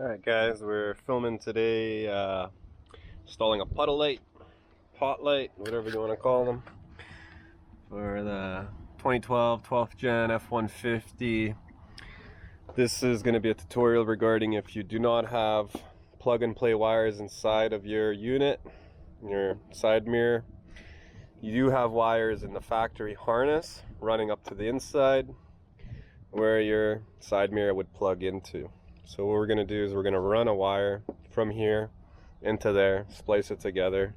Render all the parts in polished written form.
Alright guys, we're filming today, installing a puddle light, pot light, whatever you want to call them, for the 2012 12th gen F150. This is going to be a tutorial regarding if you do not have plug and play wires inside of your unit, your side mirror. You do have wires in the factory harness running up to the inside where your side mirror would plug into. So what we're going to do is we're going to run a wire from here into there, splice it together,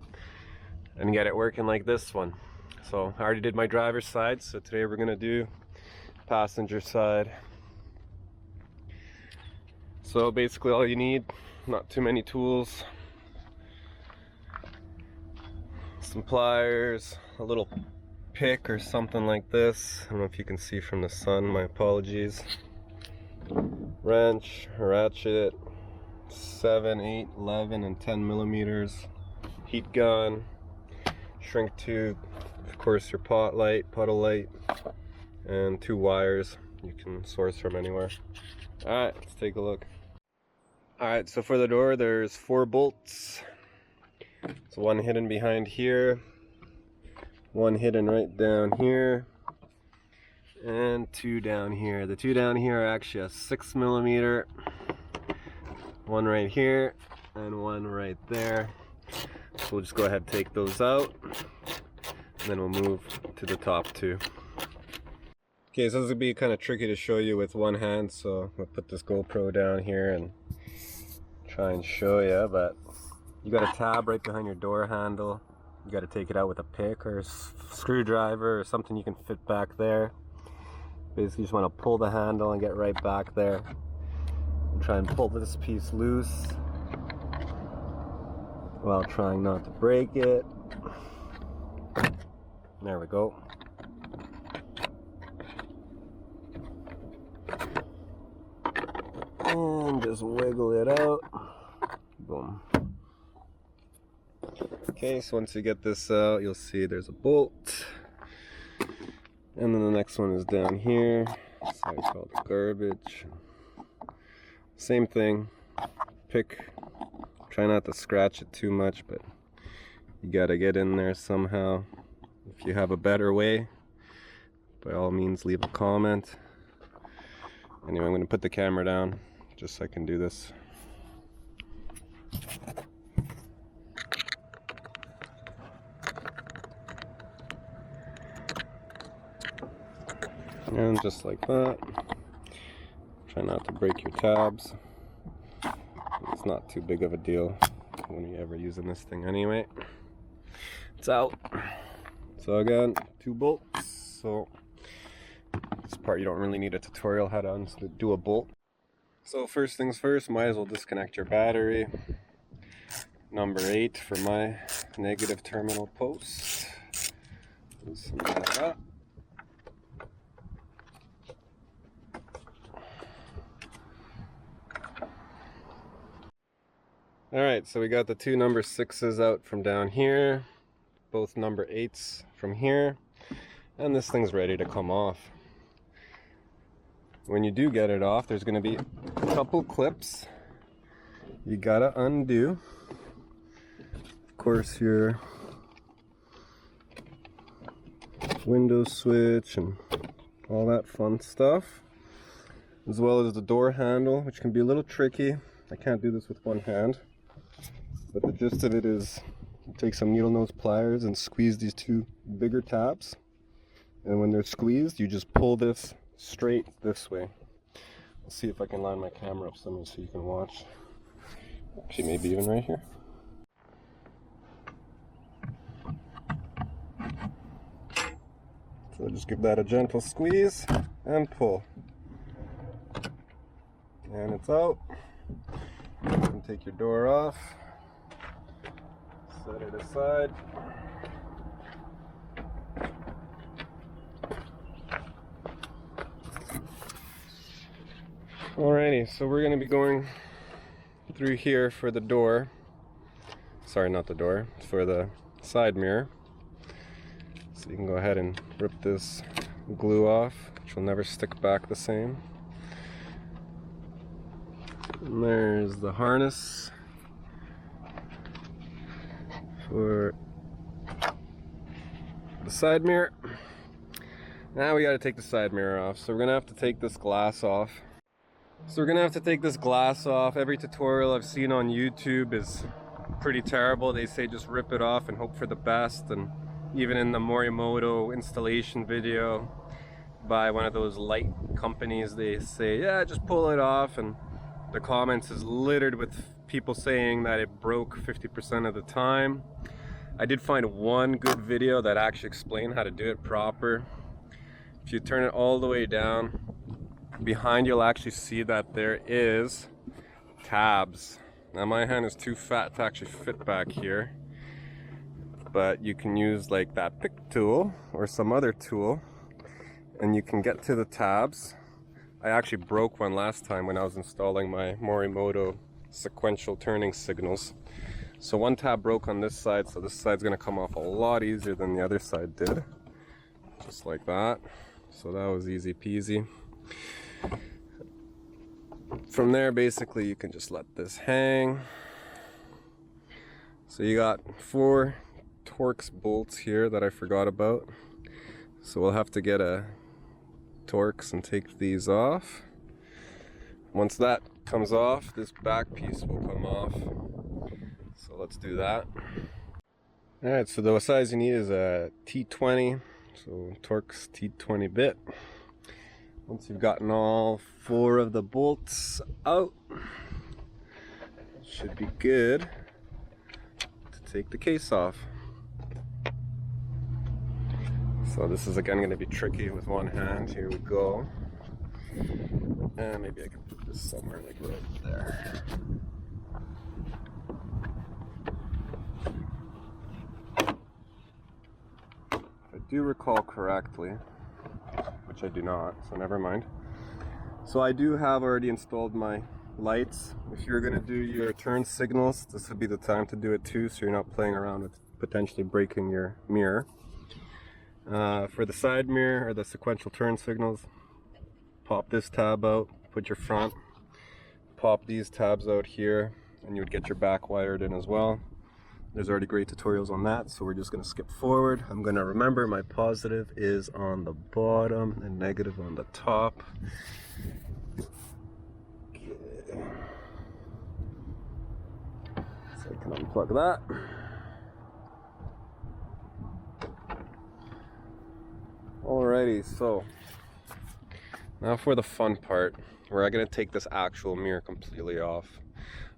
and get it working like this one. So I already did my driver's side, so today we're going to do passenger side. So basically all you need, not too many tools, some pliers, a little pick or something like this. I don't know if you can see from the sun, my apologies. Wrench, ratchet, 7, 8, 11, and 10 millimeters, heat gun, shrink tube, of course your pot light, puddle light, and 2 wires you can source from anywhere. Alright, let's take a look. Alright, so for the door there's 4 bolts. So one hidden behind here, one hidden right down here, and 2 down here. The 2 down here are actually a 6 millimeter, one right here and one right there. So we'll just go ahead and take those out, and then we'll move to the top 2. Okay, so this will be kind of tricky to show you with one hand, so I'll put this GoPro down here and try and show you. But you got a tab right behind your door handle. You got to take it out with a pick or a screwdriver or something you can fit back there. Basically, you just want to pull the handle and get right back there. Try and pull this piece loose while trying not to break it. There we go. And just wiggle it out. Boom. Okay, so once you get this out, you'll see there's a bolt. And then the next one is down here. So I call it garbage. Same thing. Pick. Try not to scratch it too much, but you gotta get in there somehow. If you have a better way, by all means leave a comment. Anyway, I'm gonna put the camera down just so I can do this. And just like that. Try not to break your tabs. It's not too big of a deal when you're ever using this thing anyway. It's out. So again, 2 bolts. So this part you don't really need a tutorial how to do a bolt. So first things first, might as well disconnect your battery. Number 8 for my negative terminal post. Loosen that up. Alright, so we got the 2 number 6s out from down here, both number 8s from here, and this thing's ready to come off. When you do get it off, there's going to be a couple clips you gotta undo. Of course, your window switch and all that fun stuff, as well as the door handle, which can be a little tricky. I can't do this with one hand. But the gist of it is, you take some needle nose pliers and squeeze these 2 bigger tabs. And when they're squeezed, you just pull this straight this way. Let's see if I can line my camera up somewhere so you can watch. Actually, maybe even right here. So just give that a gentle squeeze and pull. And it's out. You can take your door off. Set it aside. Alrighty, so we're going to be going through here for the door. Sorry, not the door, for the side mirror. So you can go ahead and rip this glue off, which will never stick back the same. And there's the harness for the side mirror. Now we got to take the side mirror off. So we're gonna have to take this glass off. Every tutorial I've seen on YouTube is pretty terrible. They say just rip it off and hope for the best. And even in the Morimoto installation video by one of those light companies, they say, yeah, just pull it off. And the comments is littered with people saying that it broke 50% of the time. I did find one good video that actually explained how to do it proper. If you turn it all the way down, behind you'll actually see that there is tabs. Now my hand is too fat to actually fit back here, but you can use like that pick tool or some other tool and you can get to the tabs. I actually broke one last time when I was installing my Morimoto sequential turning signals. So one tab broke on this side, so this side's gonna come off a lot easier than the other side did. Just like that. So that was easy peasy. From there, basically, you can just let this hang. So you got 4 Torx bolts here that I forgot about. So we'll have to get a Torx and take these off. Once that comes off, this back piece will come off. So let's do that. Alright, so the size you need is a T20. So Torx T20 bit. Once you've gotten all 4 of the bolts out, it should be good to take the case off. So this is again going to be tricky with one hand. Here we go. And maybe I can put this somewhere like right there. If I do recall correctly, which I do not, so never mind. So I do have already installed my lights. If you're going to do your turn signals, this would be the time to do it too, so you're not playing around with potentially breaking your mirror. For the side mirror or the sequential turn signals, pop this tab out, put your front, pop these tabs out here, and you would get your back wired in as well. There's already great tutorials on that, so we're just going to skip forward. I'm going to remember my positive is on the bottom and negative on the top. Okay. So I can unplug that. Alrighty, so now for the fun part, we're going to take this actual mirror completely off.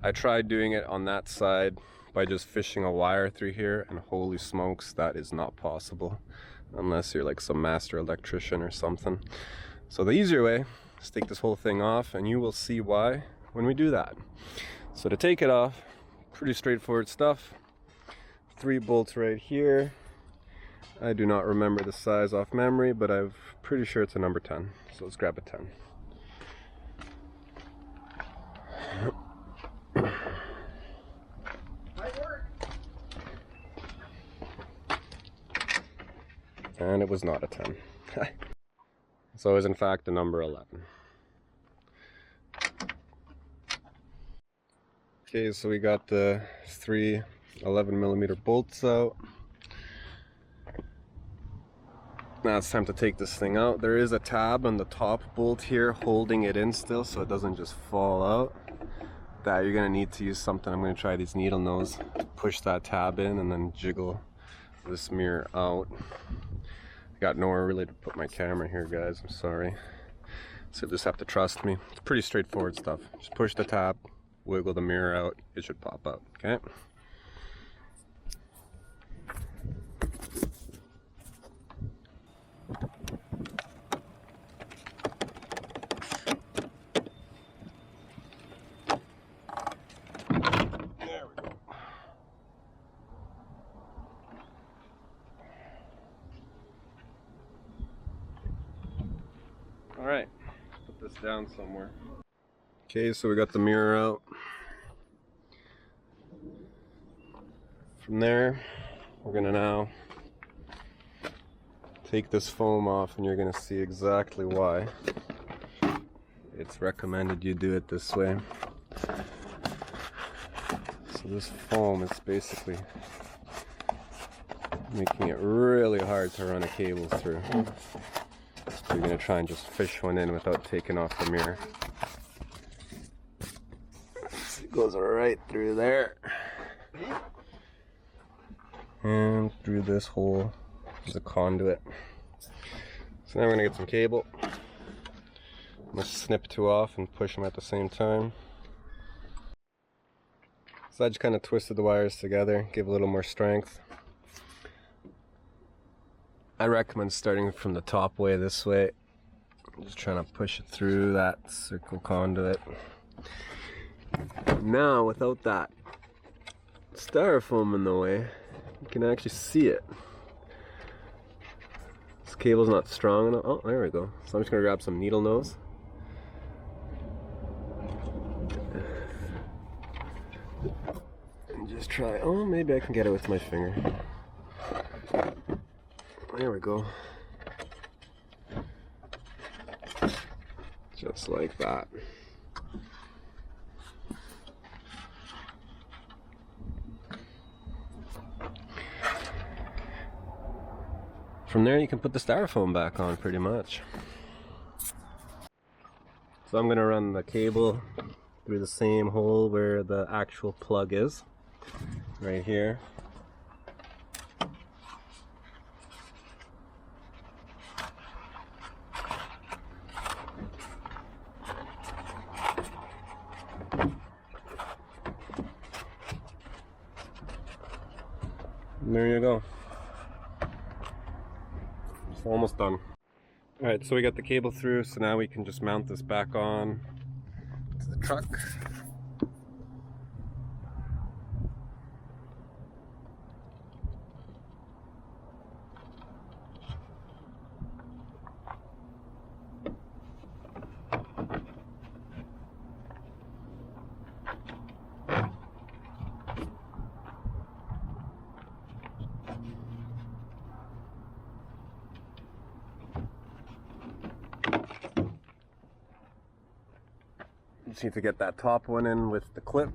I tried doing it on that side by just fishing a wire through here, and holy smokes, that is not possible unless you're like some master electrician or something. So the easier way is take this whole thing off, and you will see why when we do that. So to take it off, pretty straightforward stuff. 3 bolts right here. I do not remember the size off memory, but I'm pretty sure it's a number 10. So let's grab a 10. And it was not a 10. So it was in fact a number 11. Okay, so we got the 3 11mm bolts out. Now it's time to take this thing out. There is a tab on the top bolt here holding it in still, so it doesn't just fall out. That you're gonna need to use something. I'm gonna try these needle nose to push that tab in and then jiggle this mirror out. I got nowhere really to put my camera here, guys. I'm sorry. So you just have to trust me. It's pretty straightforward stuff. Just push the tab, wiggle the mirror out. It should pop out. Okay. Alright, put this down somewhere. Okay, so we got the mirror out. From there, we're gonna now take this foam off, and you're gonna see exactly why it's recommended you do it this way. So this foam is basically making it really hard to run a cable through. So you're going to try and just fish one in without taking off the mirror. It goes right through there. And through this hole is a conduit. So now we're going to get some cable. I'm going to snip two off and push them at the same time. So I just kind of twisted the wires together, give a little more strength. I recommend starting from the top way this way. I'm just trying to push it through that circle conduit. Now, without that styrofoam in the way, you can actually see it. This cable's not strong enough. Oh, there we go. So I'm just going to grab some needle nose. And just try, oh, maybe I can get it with my finger. There we go. Just like that. From there you can put the styrofoam back on pretty much. So I'm going to run the cable through the same hole where the actual plug is, right here. And there you go. It's almost done. Alright, so we got the cable through, so now we can just mount this back on to the truck. Just need to get that top one in with the clip.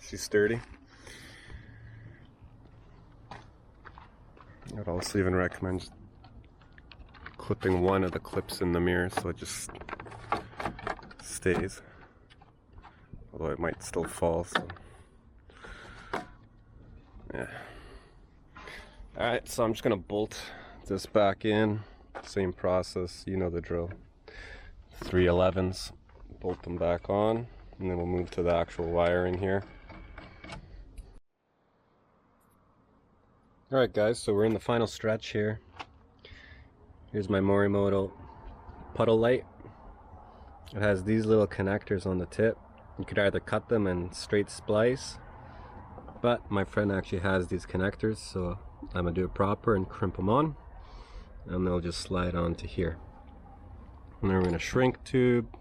She's sturdy. I'd also even recommend just clipping one of the clips in the mirror so it just stays. Although it might still fall, so yeah. Alright, so I'm just gonna bolt this back in. Same process, you know the drill. 311s. Bolt them back on, and then we'll move to the actual wiring here. Alright guys, so we're in the final stretch here. Here's my Morimoto puddle light. It has these little connectors on the tip. You could either cut them and straight splice, but my friend actually has these connectors, so I'm gonna do it proper and crimp them on, and they'll just slide onto here. And then we're gonna shrink tube,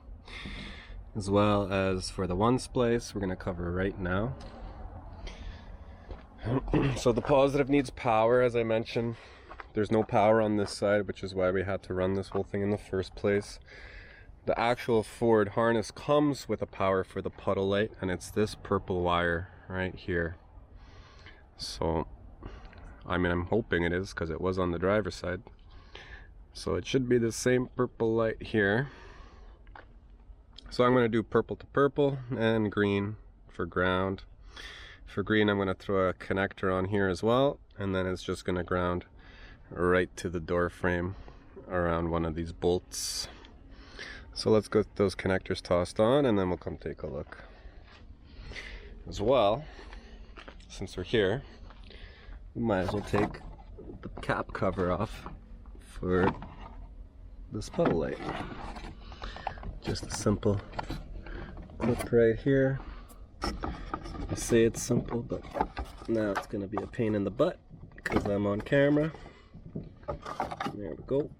as well as for the one splice we're going to cover right now. So the positive needs power, as I mentioned. There's no power on this side, which is why we had to run this whole thing in the first place. The actual Ford harness comes with a power for the puddle light, and it's this purple wire right here. So I mean, I'm hoping it is, because it was on the driver's side. So it should be the same purple light here. So I'm going to do purple to purple and green for ground. For green I'm going to throw a connector on here as well, and then it's just going to ground right to the door frame around one of these bolts. So let's get those connectors tossed on, and then we'll come take a look. As well, since we're here, we might as well take the cap cover off for this puddle light. Just a simple clip right here. I say it's simple, but now it's going to be a pain in the butt because I'm on camera. There we go.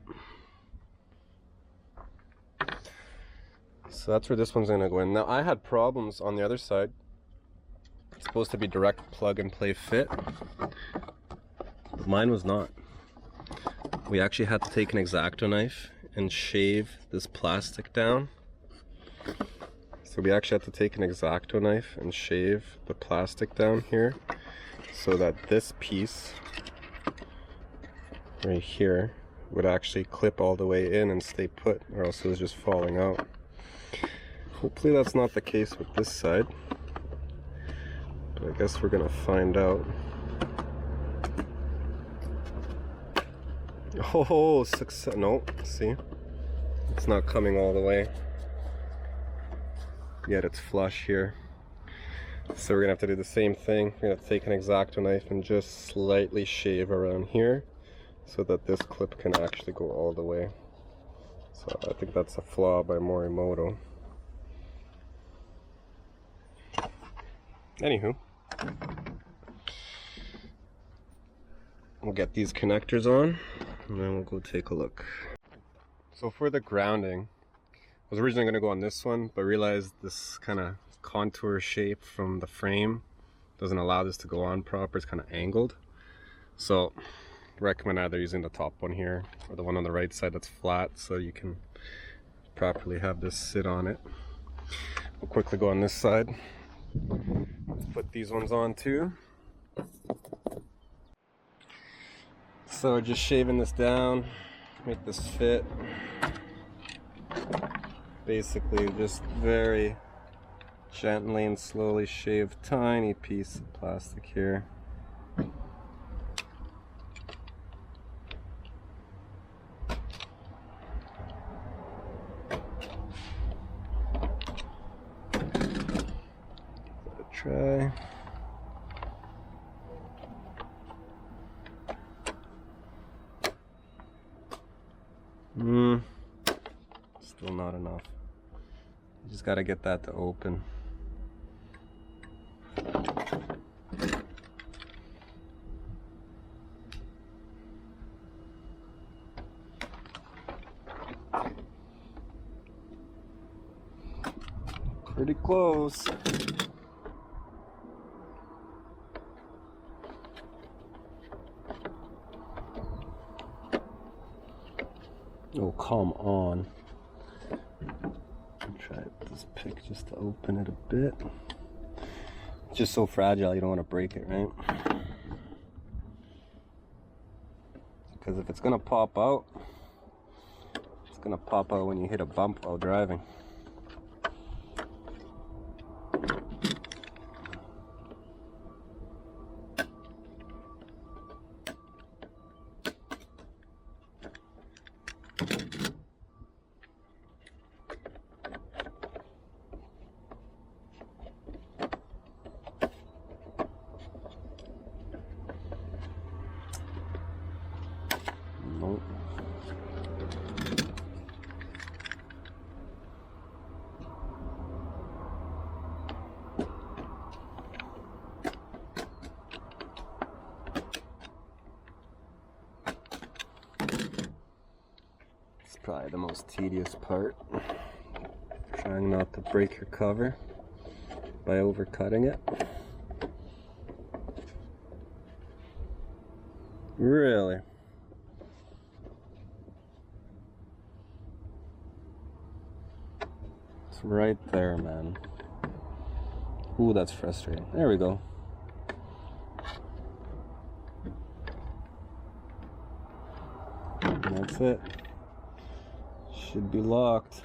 So that's where this one's going to go in. Now I had problems on the other side. It's supposed to be direct plug and play fit. Mine was not. We actually had to take an X-Acto knife and shave this plastic down. So So we actually have to take an X-Acto knife and shave the plastic down here so that this piece right here would actually clip all the way in and stay put, or else it was just falling out. Hopefully that's not the case with this side, but I guess we're gonna find out. Oh, success. No, see? It's not coming all the way. Yet it's flush here. So we're gonna have to do the same thing. We're gonna take an X-Acto knife and just slightly shave around here so that this clip can actually go all the way. So I think that's a flaw by Morimoto. Anywho, we'll get these connectors on and then we'll go take a look. So for the grounding, I was originally going to go on this one, but realized this kind of contour shape from the frame doesn't allow this to go on proper. It's kind of angled. So I recommend either using the top one here or the one on the right side that's flat so you can properly have this sit on it. We'll quickly go on this side. Let's put these ones on too. So just shaving this down, make this fit. Basically just very gently and slowly shave tiny piece of plastic here. Try. Still not enough. You just gotta get that to open. Pretty close. Oh, come on. I'll try this pick just to open it a bit. It's just so fragile, you don't want to break it, right? Because if it's gonna pop out, it's gonna pop out when you hit a bump while driving. Nope. It's probably the most tedious part. Trying not to break your cover by overcutting it. Really? It's right there, man. Ooh, that's frustrating. There we go. And that's it. Should be locked.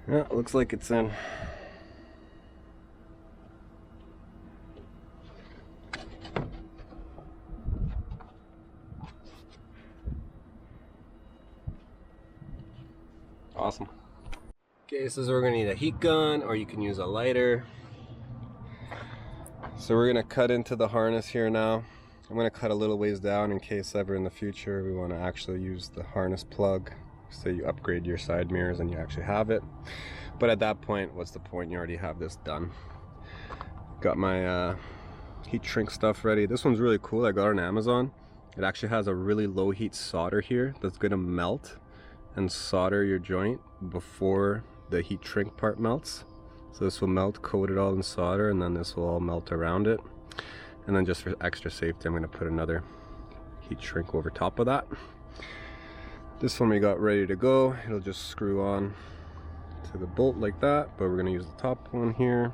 Yeah, looks like it's in. Awesome. Okay, so we're gonna need a heat gun, or you can use a lighter. So we're gonna cut into the harness here now. I'm gonna cut a little ways down in case ever in the future we want to actually use the harness plug. So you upgrade your side mirrors and you actually have it. But at that point, what's the point? You already have this done. Got my heat shrink stuff ready. This one's really cool. I got it on Amazon. It actually has a really low heat solder here that's gonna melt and solder your joint before the heat shrink part melts. So this will melt, coat it all in solder, and then this will all melt around it. And then just for extra safety, I'm going to put another heat shrink over top of that. This one we got ready to go. It'll just screw on to the bolt like that, but we're going to use the top one here,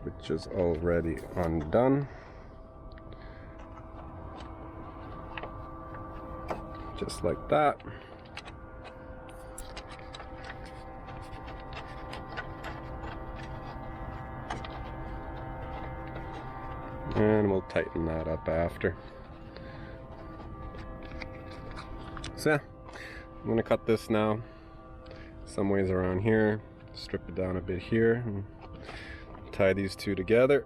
which is already undone. Just like that. And we'll tighten that up after. So yeah, I'm gonna cut this now some ways around here, strip it down a bit here, and tie these two together.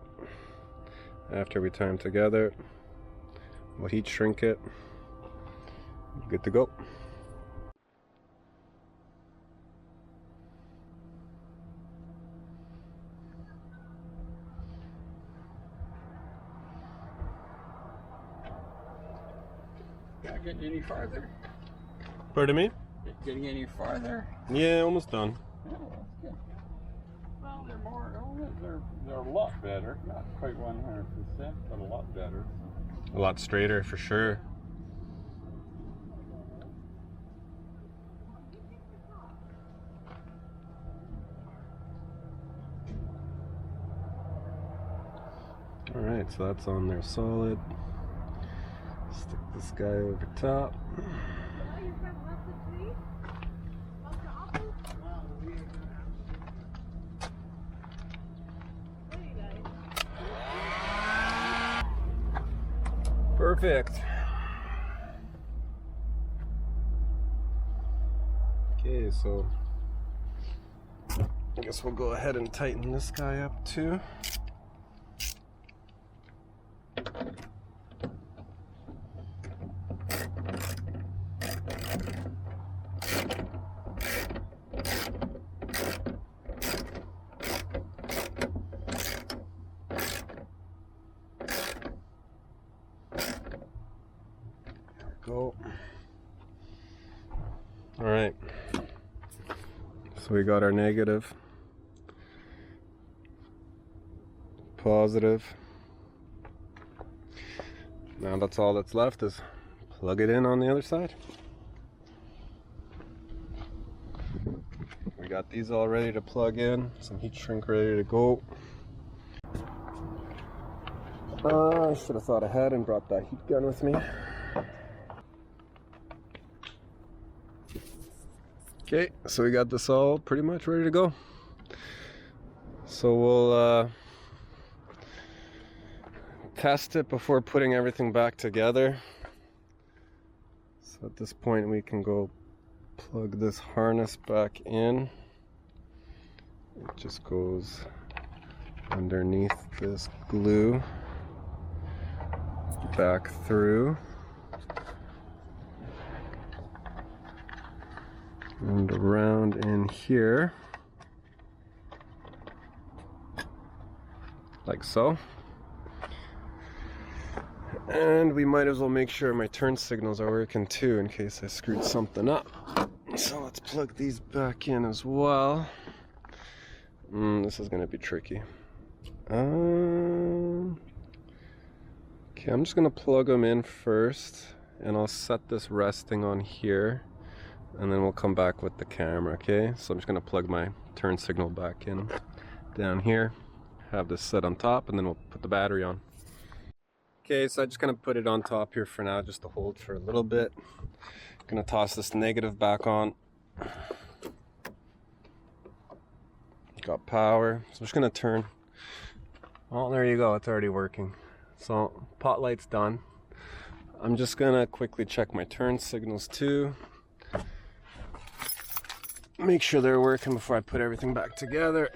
After we tie them together, we'll heat shrink it. Good to go. Not getting any farther? Pardon me? Getting any farther? Yeah, almost done. Oh, that's good. Well, they're more, they're a lot better. Not quite 100%, but a lot better. A lot straighter for sure. Alright, so that's on there solid. Stick this guy over top. Perfect. Okay, so I guess we'll go ahead and tighten this guy up too. Go. All right, so we got our negative, positive. Now that's all that's left is plug it in on the other side. We got these all ready to plug in, some heat shrink ready to go. I should have thought ahead and brought that heat gun with me. Okay, so we got this all pretty much ready to go. So we'll test it before putting everything back together. So at this point we can go plug this harness back in. It just goes underneath this glue back through and around in here like so. And we might as well make sure my turn signals are working too in case I screwed something up. So let's plug these back in as well. This is gonna be tricky. Okay, I'm just gonna plug them in first and I'll set this resting on here and then we'll come back with the camera, okay? So I'm just gonna plug my turn signal back in down here, have this set on top, and then we'll put the battery on. Okay, so I'm just gonna put it on top here for now, just to hold for a little bit. Gonna toss this negative back on. Got power, so I'm just gonna turn. Oh, there you go, it's already working. So pot light's done. I'm just gonna quickly check my turn signals too. Make sure they're working before I put everything back together.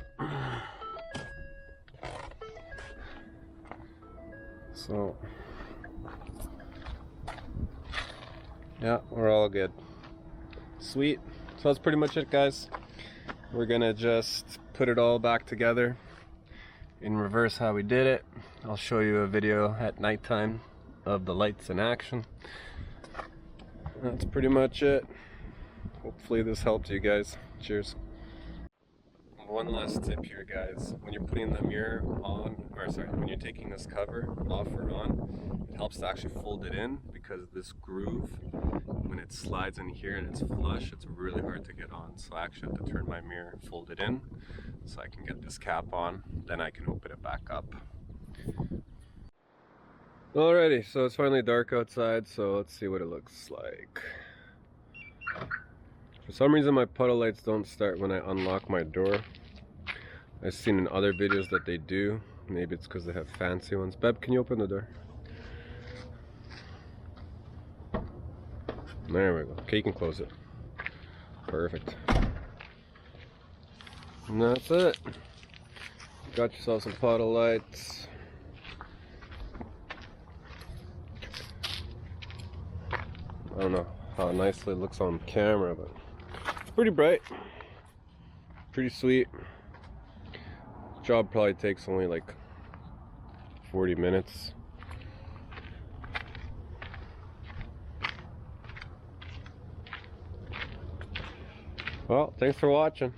So, yeah, we're all good. Sweet. So that's pretty much it, guys. We're gonna just put it all back together in reverse how we did it. I'll show you a video at nighttime of the lights in action. That's pretty much it. hopefully this helped you guys. Cheers. One last tip here, guys. When you're putting the mirror on, or sorry, when you're taking this cover off or on, it helps to actually fold it in, because this groove, when it slides in here and it's flush, it's really hard to get on. So I actually have to turn my mirror and fold it in so I can get this cap on, then I can open it back up. Alrighty, so it's finally dark outside, so let's see what it looks like. For some reason my puddle lights don't start when I unlock my door. I've seen in other videos that they do. Maybe it's because they have fancy ones. Beb, can you open the door? There we go. Okay, you can close it. Perfect. And that's it. Got yourself some puddle lights. I don't know how nicely it looks on camera, but it's pretty bright. Pretty sweet. Job probably takes only like 40 minutes. Well, thanks for watching.